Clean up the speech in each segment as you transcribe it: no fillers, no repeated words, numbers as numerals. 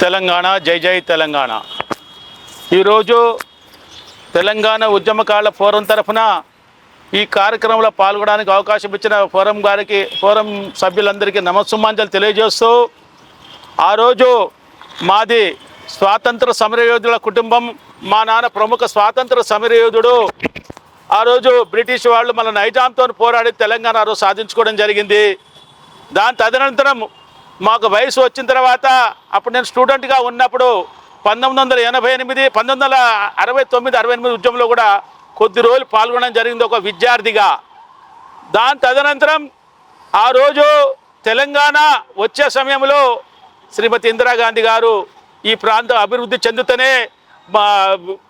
తెలంగాణ, జై జై తెలంగాణ. ఈరోజు తెలంగాణ ఉద్యమకారుల ఫోరం తరఫున ఈ కార్యక్రమంలో పాల్గొనడానికి అవకాశం ఇచ్చిన ఫోరం సభ్యులందరికీ నమస్సుమాంజలు తెలియజేస్తూ, ఆ రోజు మాది స్వాతంత్ర సమరయోధుల కుటుంబం. మా నాన్న ప్రముఖ స్వాతంత్ర సమరయోధుడు. ఆ రోజు బ్రిటిష్ వాళ్ళు మన నైజాంతో పోరాడి తెలంగాణ ఆ రోజు సాధించుకోవడం జరిగింది. దాని తదనంతరం మాకు వయసు వచ్చిన తర్వాత, అప్పుడు నేను స్టూడెంట్గా ఉన్నప్పుడు 1988, 1969, 68 ఉద్యమంలో కూడా కొద్ది రోజులు పాల్గొనడం జరిగింది ఒక విద్యార్థిగా. దాని తదనంతరం ఆ రోజు తెలంగాణ వచ్చే సమయంలో శ్రీమతి ఇందిరాగాంధీ గారు ఈ ప్రాంతం అభివృద్ధి చెందుతూనే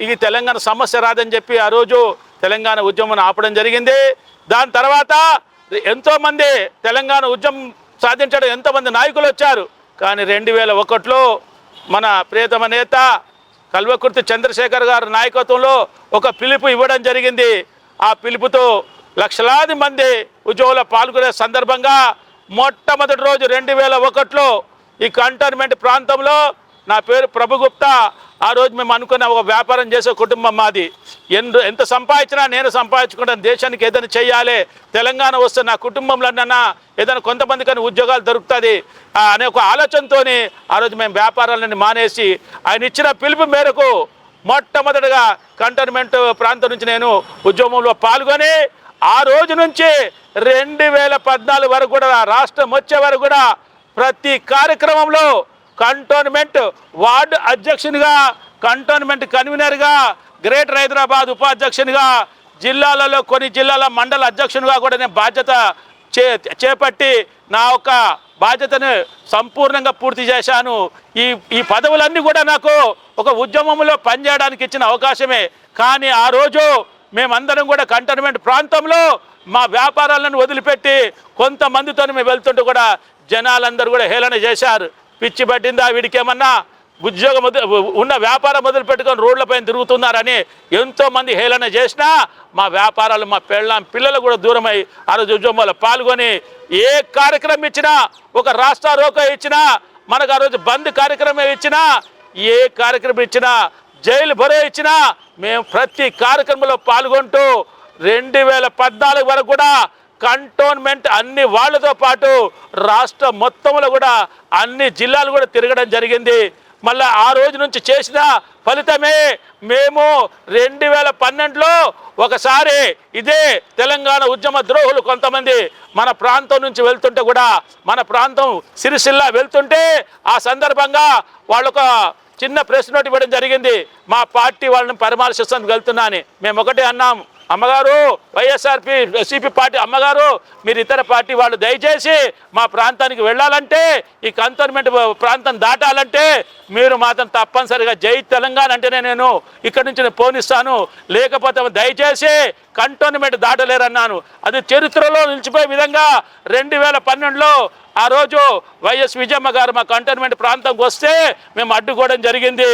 ఇది తెలంగాణ సమస్య రాదని చెప్పి ఆ రోజు తెలంగాణ ఉద్యమం ఆపడం జరిగింది. దాని తర్వాత ఎంతోమంది తెలంగాణ ఉద్యమం సాధించడం ఎంతోమంది నాయకులు వచ్చారు. కానీ 2001లో మన ప్రియతమ నేత కల్వకుర్తి చంద్రశేఖర్ గారి నాయకత్వంలో ఒక పిలుపు ఇవ్వడం జరిగింది. ఆ పిలుపుతో లక్షలాది మంది ఉద్యోగులు పాల్గొనే సందర్భంగా మొట్టమొదటి రోజు 2001లో ఈ కంటోన్మెంట్ ప్రాంతంలో, నా పేరు ప్రభుగుప్తా, ఆ రోజు మేము అనుకున్న ఒక వ్యాపారం చేసే కుటుంబం మాది. ఎంత సంపాదించినా నేను సంపాదించుకుంటాను, దేశానికి ఏదైనా చేయాలి, తెలంగాణ వస్తే నా కుటుంబంలోనన్నా ఏదైనా కొంతమందికైనా ఉద్యోగాలు దొరుకుతుంది అనే ఒక ఆలోచనతో ఆ రోజు మేము వ్యాపారాలను మానేసి ఆయన ఇచ్చిన పిలుపు మేరకు మొట్టమొదటిగా కంటోన్మెంట్ ప్రాంతం నుంచి నేను ఉద్యమంలో పాల్గొని, ఆ రోజు నుంచి 2014 వరకు కూడా, రాష్ట్రం వచ్చే వరకు కూడా ప్రతి కార్యక్రమంలో కంటోన్మెంట్ వార్డు అధ్యక్షునిగా, కంటోన్మెంట్ కన్వీనర్గా, గ్రేటర్ హైదరాబాద్ ఉపాధ్యక్షునిగా, జిల్లాలలో కొన్ని జిల్లాల మండల అధ్యక్షునిగా కూడా నేను బాధ్యత చేపట్టి నా యొక్క బాధ్యతను సంపూర్ణంగా పూర్తి చేశాను. ఈ పదవులన్నీ కూడా నాకు ఒక ఉద్యమంలో పనిచేయడానికి ఇచ్చిన అవకాశమే. కానీ ఆ రోజు మేమందరం కూడా కంటోన్మెంట్ ప్రాంతంలో మా వ్యాపారాలను వదిలిపెట్టి కొంతమందితో మేము వెళ్తుంటే కూడా జనాలందరూ కూడా హేళన చేశారు. పిచ్చి పట్టిందా వీడికేమన్నా, ఉద్యోగం ఉన్న వ్యాపారం మొదలుపెట్టుకొని రోడ్లపైన తిరుగుతున్నారని ఎంతోమంది హేళన చేసినా మా వ్యాపారాలు, మా పిల్లలు కూడా దూరమై ఆ రోజు ఉద్యమంలో పాల్గొని ఏ కార్యక్రమం ఇచ్చినా, ఒక రాష్ట్ర రోకో ఇచ్చినా, మనకు ఆ రోజు బంద్ కార్యక్రమం ఇచ్చినా, ఏ కార్యక్రమం ఇచ్చినా, జైలు బరో ఇచ్చినా మేము ప్రతి కార్యక్రమంలో పాల్గొంటూ 2014 వరకు కూడా కంటోన్మెంట్ అన్ని వాళ్ళతో పాటు రాష్ట్రం మొత్తంలో కూడా అన్ని జిల్లాలు కూడా తిరగడం జరిగింది. మళ్ళీ ఆ రోజు నుంచి చేసిన ఫలితమే మేము 2012లో ఒకసారి ఇదే తెలంగాణ ఉద్యమ ద్రోహులు కొంతమంది మన ప్రాంతం నుంచి వెళ్తుంటే కూడా, మన ప్రాంతం సిరిసిల్ల వెళ్తుంటే ఆ సందర్భంగా వాళ్ళొక చిన్న ప్రెస్ నోట్ ఇవ్వడం జరిగింది. మా పార్టీ వాళ్ళని పరామర్శిస్తానికి వెళ్తున్నా అని. మేము ఒకటే అన్నాం, అమ్మగారు వైఎస్ఆర్సీపీ పార్టీ అమ్మగారు, మీరు ఇతర పార్టీ వాళ్ళు దయచేసి మా ప్రాంతానికి వెళ్ళాలంటే, ఈ కంటోన్మెంట్ ప్రాంతం దాటాలంటే మీరు మాత్రం తప్పనిసరిగా జై తెలంగాణ అంటేనే నేను ఇక్కడి నుంచి నేను పోనిస్తాను, లేకపోతే దయచేసి కంటోన్మెంట్ దాటలేరన్నాను. అది చరిత్రలో నిలిచిపోయే విధంగా 2012లో ఆ రోజు వైఎస్ విజయమ్మ గారు మా కంటోన్మెంట్ ప్రాంతంకి వస్తే మేము అడ్డుకోవడం జరిగింది.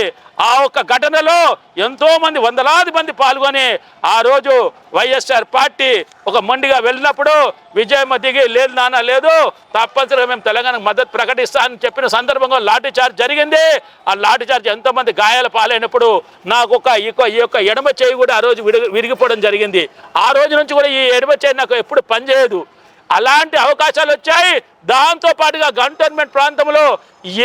ఆ ఒక్క ఘటనలో ఎంతోమంది, వందలాది మంది పాల్గొని ఆ రోజు వైఎస్ఆర్ పార్టీ ఒక మొండిగా వెళ్ళినప్పుడు విజయమ్మ దిగి, లేదు నాన్న లేదు, తప్పనిసరిగా మేము తెలంగాణకు మద్దతు ప్రకటిస్తామని చెప్పిన సందర్భంగా లాఠీ చార్జ్ జరిగింది. ఆ లాఠీ చార్జ్ ఎంతోమంది గాయాల పాలైనప్పుడు నాకు ఈ యొక్క ఎడమ చేయి కూడా ఆ రోజు విరిగిపోవడం జరిగింది. ఆ రోజు నుంచి కూడా ఈ ఎడమ చేయి నాకు ఎప్పుడు పనిచేయదు. అలాంటి అవకాశాలు వచ్చాయి. దాంతో పాటుగా కంటోన్మెంట్ ప్రాంతంలో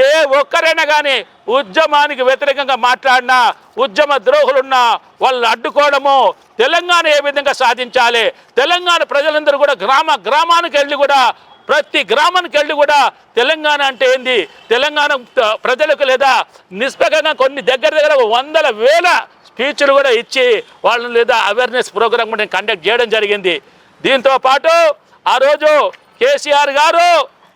ఏ ఒక్కరైనా కానీ ఉద్యమానికి వ్యతిరేకంగా మాట్లాడినా, ఉద్యమ ద్రోహులున్నా వాళ్ళని అడ్డుకోవడము, తెలంగాణ ఏ విధంగా సాధించాలి, తెలంగాణ ప్రజలందరూ కూడా గ్రామానికి వెళ్ళి కూడా, ప్రతి గ్రామానికి వెళ్ళి కూడా తెలంగాణ అంటే ఏంది, తెలంగాణ ప్రజలకు లేదా నిష్పక్షంగా కొన్ని దగ్గర 100,000 స్పీచ్లు కూడా ఇచ్చి వాళ్ళని లేదా అవేర్నెస్ ప్రోగ్రామ్ కూడా కండక్ట్ చేయడం జరిగింది. దీంతో పాటు ఆ రోజు కేసీఆర్ గారు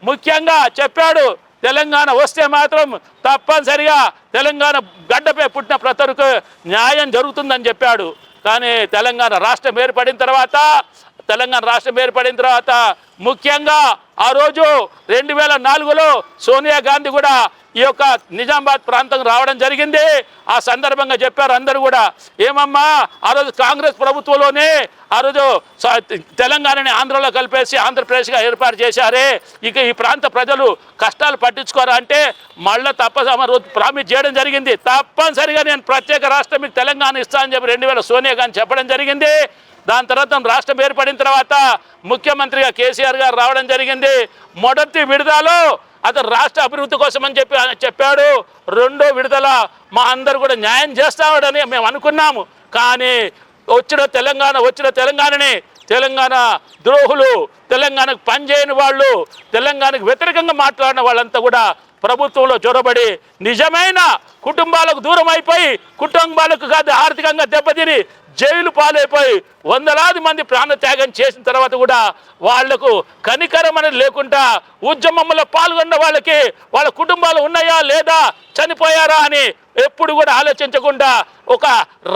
ముఖ్యంగా చెప్పాడు, తెలంగాణ వస్తే మాత్రం తప్పనిసరిగా తెలంగాణ గడ్డపై పుట్టిన ప్రతి ఒక్కరికి న్యాయం జరుగుతుందని చెప్పాడు. కానీ తెలంగాణ రాష్ట్రం ఏర్పడిన తర్వాత ముఖ్యంగా ఆ రోజు 2004లో సోనియా గాంధీ కూడా ఈ యొక్క నిజామాబాద్ ప్రాంతం రావడం జరిగింది. ఆ సందర్భంగా చెప్పారు అందరూ కూడా, ఏమమ్మా ఆ రోజు కాంగ్రెస్ ప్రభుత్వంలోనే ఆ రోజు తెలంగాణని ఆంధ్రలో కలిపేసి ఆంధ్రప్రదేశ్గా ఏర్పాటు చేశారే, ఇక ఈ ప్రాంత ప్రజలు కష్టాలు పట్టించుకోరా అంటే మళ్ళీ రోజు ప్రామిస్ చేయడం జరిగింది. తప్పనిసరిగా నేను ప్రత్యేక రాష్ట్రం మీకు తెలంగాణ ఇస్తానని చెప్పి 2000 సోనియా గాంధీ చెప్పడం జరిగింది. దాని తర్వాత రాష్ట్రం ఏర్పడిన తర్వాత ముఖ్యమంత్రిగా కేసీఆర్ గారు రావడం జరిగింది. మొదటి విడుదలలో అతను రాష్ట్ర అభివృద్ధి కోసం అని చెప్పాడు. రెండో విడుదల మా అందరూ కూడా న్యాయం చేస్తాడని మేము అనుకున్నాము. కానీ వచ్చిన తెలంగాణని తెలంగాణ ద్రోహులు, తెలంగాణకు పనిచేయని వాళ్ళు, తెలంగాణకు వ్యతిరేకంగా మాట్లాడిన వాళ్ళంతా కూడా ప్రభుత్వంలో చొరబడి నిజమైన కుటుంబాలకు దూరం అయిపోయి, కుటుంబాలకు కాదు ఆర్థికంగా దెబ్బతిని జైలు పాలైపోయి వందలాది మంది ప్రాణత్యాగం చేసిన తర్వాత కూడా వాళ్లకు కనికరం అనేది లేకుండా ఉద్యమంలో పాల్గొన్న వాళ్ళకి వాళ్ళ కుటుంబాలు ఉన్నాయా లేదా, చనిపోయారా అని ఎప్పుడు కూడా ఆలోచించకుండా ఒక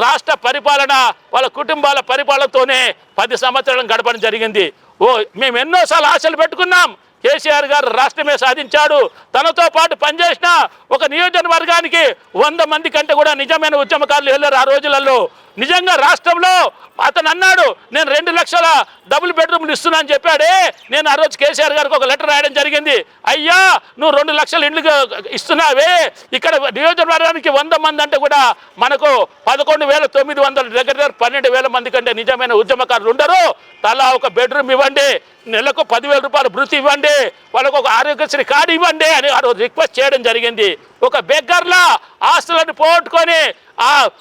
రాష్ట్ర పరిపాలన వాళ్ళ కుటుంబాల పరిపాలనతోనే 10 సంవత్సరాలను గడపడం జరిగింది. మేము ఎన్నోసార్లు ఆశలు పెట్టుకున్నాం. కేసీఆర్ గారు రాష్ట్రమే సాధించాడు. తనతో పాటు పనిచేసిన ఒక నియోజకవర్గానికి 100 మంది కంటే కూడా నిజమైన ఉద్యమకారులు వెళ్ళారు ఆ రోజులలో. నిజంగా రాష్ట్రంలో అతను అన్నాడు, నేను 2 లక్షల డబుల్ బెడ్రూమ్లు ఇస్తున్నా అని చెప్పాడే. నేను ఆ రోజు కేసీఆర్ గారికి ఒక లెటర్ రాయడం జరిగింది. అయ్యా నువ్వు 2 లక్షల ఇండ్లు ఇస్తున్నావే, ఇక్కడ నియోజకవర్గానికి 100 మంది అంటే కూడా మనకు 11,900 దగ్గర 12,000 మంది కంటే నిజమైన ఉద్యమకారులు ఉండరు. తలా ఒక బెడ్రూమ్ ఇవ్వండి, నెలకు 10,000 రూపాయలు భృతి ఇవ్వండి, వాళ్ళకు ఒక ఆరోగ్యశ్రీ కార్డు ఇవ్వండి అని ఆ రోజు రిక్వెస్ట్ చేయడం జరిగింది. ఒక బెగ్గర్లా ఆస్తులను పోగొట్టుకొని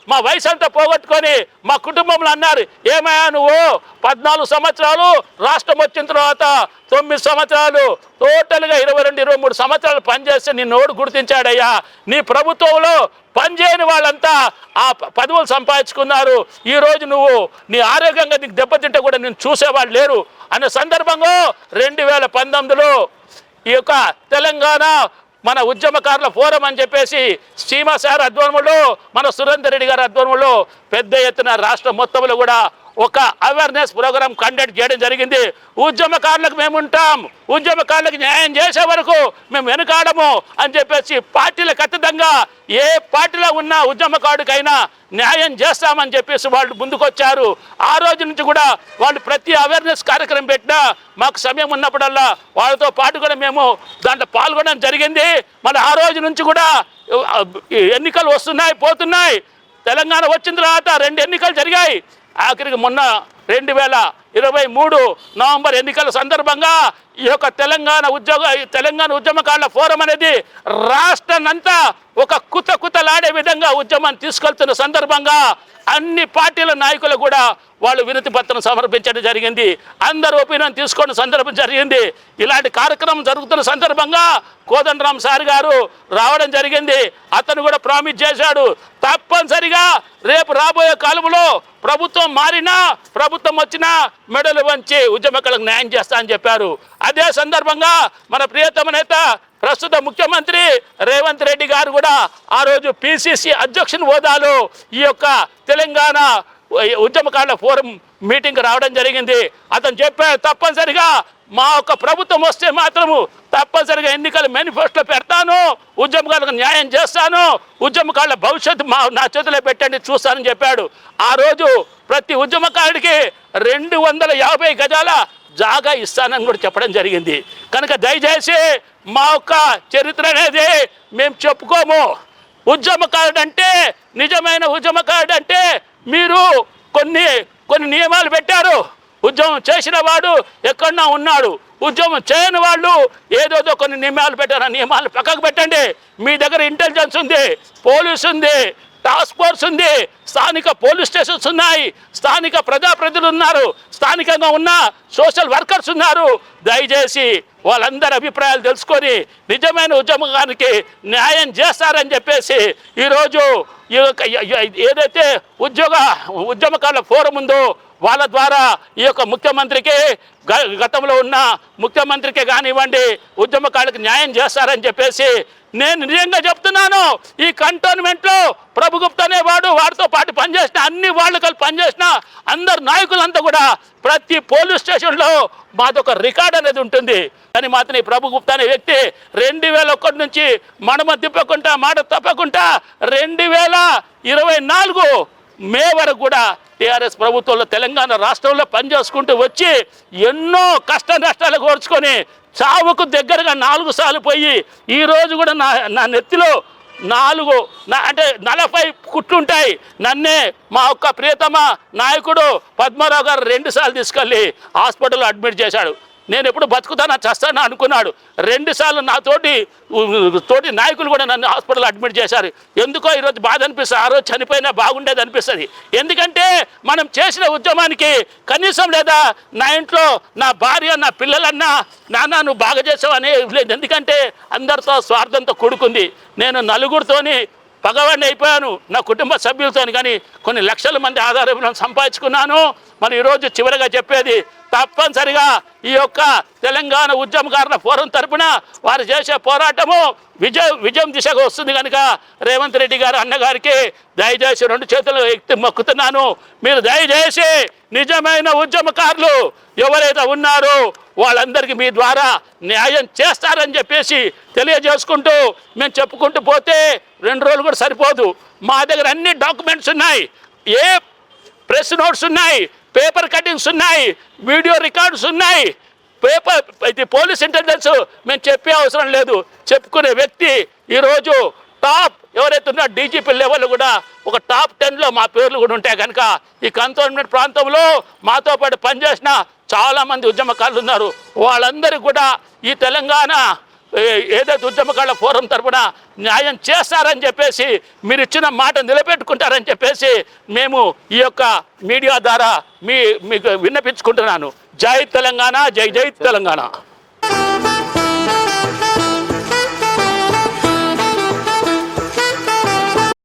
మా వయసు అంతా పోగొట్టుకొని మా కుటుంబంలో అన్నారు, ఏమయ్యా నువ్వు 14 సంవత్సరాలు రాష్ట్రం వచ్చిన తర్వాత 9 సంవత్సరాలు టోటల్గా 22-23 సంవత్సరాలు పనిచేస్తే నిన్నోడు గుర్తించాడయ్యా. నీ ప్రభుత్వంలో పనిచేయని వాళ్ళంతా ఆ పదవులు సంపాదించుకున్నారు. ఈరోజు నువ్వు నీ ఆరోగ్యంగా నీకు దెబ్బతింటే కూడా నేను చూసేవాళ్ళు లేరు అనే సందర్భంగా 2019లో ఈ యొక్క తెలంగాణ మన ఉద్యమకారుల ఫోరం అని చెప్పేసి సీమా సార్ ఆధ్వర్యంలో, మన సురేందర్ రెడ్డి గారి ఆధ్వర్యంలో పెద్ద ఎత్తున రాష్ట్రం మొత్తంలో కూడా ఒక అవేర్నెస్ ప్రోగ్రాం కండక్ట్ చేయడం జరిగింది. ఉద్యమకారులకు మేము ఉంటాం, ఉద్యమకారులకు న్యాయం చేసే వరకు మేము వెనుకాడము అని చెప్పేసి పార్టీలకు అతీతంగా ఏ పార్టీలో ఉన్న ఉద్యమకారుడికైనా న్యాయం చేస్తామని చెప్పేసి వాళ్ళు ముందుకొచ్చారు. ఆ రోజు నుంచి కూడా వాళ్ళు ప్రతి అవేర్నెస్ కార్యక్రమం పెట్టినా మాకు సమయం ఉన్నప్పుడల్లా వాళ్ళతో పాటు కూడా మేము దాంట్లో పాల్గొనడం జరిగింది. మళ్ళీ ఆ రోజు నుంచి కూడా ఎన్నికలు వస్తున్నాయి పోతున్నాయి. తెలంగాణ వచ్చిన తర్వాత 2 ఎన్నికలు జరిగాయి. ఆఖరికి మొన్న 2023 నవంబర్ ఎన్నికల సందర్భంగా ఈ యొక్క తెలంగాణ ఉద్యమకారుల ఫోరం అనేది రాష్ట్రాన్నంతా ఒక కుతలాడే విధంగా ఉద్యమాన్ని తీసుకెళ్తున్న సందర్భంగా అన్ని పార్టీల నాయకులు కూడా వాళ్ళు వినతి పత్రం సమర్పించడం జరిగింది. అందరూ ఒపీనియన్ తీసుకున్న సందర్భం జరిగింది. ఇలాంటి కార్యక్రమం జరుగుతున్న సందర్భంగా కోదండరామ్ సార్ గారు రావడం జరిగింది. అతను కూడా ప్రామిస్ చేశాడు, తప్పనిసరిగా రేపు రాబోయే కాలంలో ప్రభుత్వం మారినా ప్రభుత్వం వచ్చినా మెడలు వంచి ఉద్యమకారులకు న్యాయం చేస్తా అని చెప్పారు. అదే సందర్భంగా మన ప్రియతమ నేత ప్రస్తుత ముఖ్యమంత్రి రేవంత్ రెడ్డి గారు కూడా ఆ రోజు పిసిసి అధ్యక్షుని హోదాలో ఈ యొక్క తెలంగాణ ఉద్యమకారుల ఫోరం మీటింగ్ రావడం జరిగింది. అతను చెప్పారు, తప్పనిసరిగా మా యొక్క ప్రభుత్వం వస్తే మాత్రము తప్పనిసరిగా ఎన్నికల మేనిఫెస్టోలో పెడతాను, ఉద్యమకారులకు న్యాయం చేస్తాను, ఉద్యమకారుల భవిష్యత్తు నా చేతిలో పెట్టండి చూస్తానని చెప్పాడు. ఆ రోజు ప్రతి ఉద్యమకారుడికి 250 గజాల జాగా ఇస్తానని కూడా చెప్పడం జరిగింది. కనుక దయచేసి మా యొక్క చరిత్ర అనేది మేము చెప్పుకోము. ఉద్యమకారుడు అంటే, నిజమైన ఉద్యమకారుడు అంటే మీరు కొన్ని నియమాలు పెట్టారు. ఉద్యమం చేసిన వాడు ఎక్కడన్నా ఉన్నాడు, ఉద్యమం చేయని వాళ్ళు ఏదోదో కొన్ని నియమాలు పెట్టారు. ఆ నియమాలు పక్కకు పెట్టండి. మీ దగ్గర ఇంటెలిజెన్స్ ఉంది, పోలీసు ఉంది, టాస్క్ ఫోర్స్ ఉంది, స్థానిక పోలీస్ స్టేషన్స్ ఉన్నాయి, స్థానిక ప్రజాప్రతినిధులు ఉన్నారు, స్థానికంగా ఉన్న సోషల్ వర్కర్స్ ఉన్నారు. దయచేసి వాళ్ళందరి అభిప్రాయాలు తెలుసుకొని నిజమైన ఉద్యమానికి న్యాయం చేస్తారని చెప్పేసి ఈరోజు ఏదైతే ఉద్యమకారుల ఫోరం ఉందో వాళ్ళ ద్వారా ఈ యొక్క ముఖ్యమంత్రికి, గతంలో ఉన్న ముఖ్యమంత్రికి కానివ్వండి, ఉద్యమకారులకు న్యాయం చేస్తారని చెప్పేసి నేను నిజంగా చెప్తున్నాను. ఈ కంటోన్మెంట్లో ప్రభుగుప్త అనేవాడు, వాడితో పాటు పనిచేసిన అన్ని వాళ్ళు కలిసి పనిచేసిన అందరు నాయకులంతా కూడా ప్రతి పోలీస్ స్టేషన్లో మాదొక రికార్డ్ అనేది ఉంటుంది. కానీ మాత్రం ఈ ప్రభు గుప్తా అనే వ్యక్తి 2001 నుంచి మడమ తిప్పకుండా మాట తప్పకుండా 2024 మే వరకు కూడా టీఆర్ఎస్ ప్రభుత్వంలో తెలంగాణ రాష్ట్రంలో పనిచేసుకుంటూ వచ్చి ఎన్నో కష్ట నష్టాలు కోర్చుకొని చావుకు దగ్గరగా 4 సార్లు పోయి ఈరోజు కూడా నా నెత్తిలో అంటే 40 కుట్లుంటాయి. నన్నే మా ఒక్క ప్రియతమ నాయకుడు పద్మారావు గారు 2 సార్లు తీసుకెళ్ళి హాస్పిటల్లో అడ్మిట్ చేశాడు. నేను ఎప్పుడు బతుకుతానా చస్తానా అనుకున్నాడు. 2 సార్లు తోటి నాయకులు కూడా నన్ను హాస్పిటల్ అడ్మిట్ చేశారు. ఎందుకో ఈరోజు బాధ అనిపిస్తుంది. ఆ రోజు చనిపోయినా బాగుండేది అనిపిస్తుంది. ఎందుకంటే మనం చేసిన ఉద్యమానికి కనీసం లేదా నా ఇంట్లో నా భార్య నా పిల్లలన్నా నాన్న నువ్వు బాగా చేసావు అనే లేదు. ఎందుకంటే అందరితో స్వార్థంతో కూడుకుంది. నేను నలుగురితోని పగవాడిని అయిపోయాను నా కుటుంబ సభ్యులతో, కానీ కొన్ని లక్షల మంది ఆధారం సంపాదించుకున్నాను. మరి ఈరోజు చివరిగా చెప్పేది తప్పనిసరిగా ఈ యొక్క తెలంగాణ ఉద్యమకారుల ఫోరం తరపున వారు చేసే పోరాటము విజయం దిశగా వస్తుంది. కనుక రేవంత్ రెడ్డి గారు అన్నగారికి దయచేసి 2 చేతులు ఎత్తి మొక్కుతున్నాను. మీరు దయచేసి నిజమైన ఉద్యమకారులు ఎవరైతే ఉన్నారో వాళ్ళందరికీ మీ ద్వారా న్యాయం చేస్తారని చెప్పేసి తెలియజేసుకుంటూ మేము చెప్పుకుంటూ పోతే 2 రోజులు కూడా సరిపోదు. మా దగ్గర అన్ని డాక్యుమెంట్స్ ఉన్నాయి, ప్రెస్ నోట్స్ ఉన్నాయి, పేపర్ కటింగ్స్ ఉన్నాయి, వీడియో రికార్డ్స్ ఉన్నాయి. ఇది పోలీస్ ఇంటెలిజెన్స్ మేము చెప్పే అవసరం లేదు. చెప్పుకునే వ్యక్తి ఈరోజు టాప్ ఎవరైతే ఉన్నారో డీజీపీ లెవెల్ కూడా ఒక టాప్ 10లో మా పేర్లు కూడా ఉంటాయి. కనుక ఈ కంటోన్మెంట్ ప్రాంతంలో మాతో పాటు పనిచేసిన చాలామంది ఉద్యమకారులు ఉన్నారు. వాళ్ళందరికీ కూడా ఈ తెలంగాణ ఏదైతే ఉద్యమకారుల ఫోరం తరపున న్యాయం చేస్తారని చెప్పేసి మీరు ఇచ్చిన మాట నిలబెట్టుకుంటారని చెప్పేసి మేము ఈ యొక్క మీడియా ద్వారా మీకు విన్నపించుకుంటున్నాను. జై తెలంగాణ, జై జై తెలంగాణ.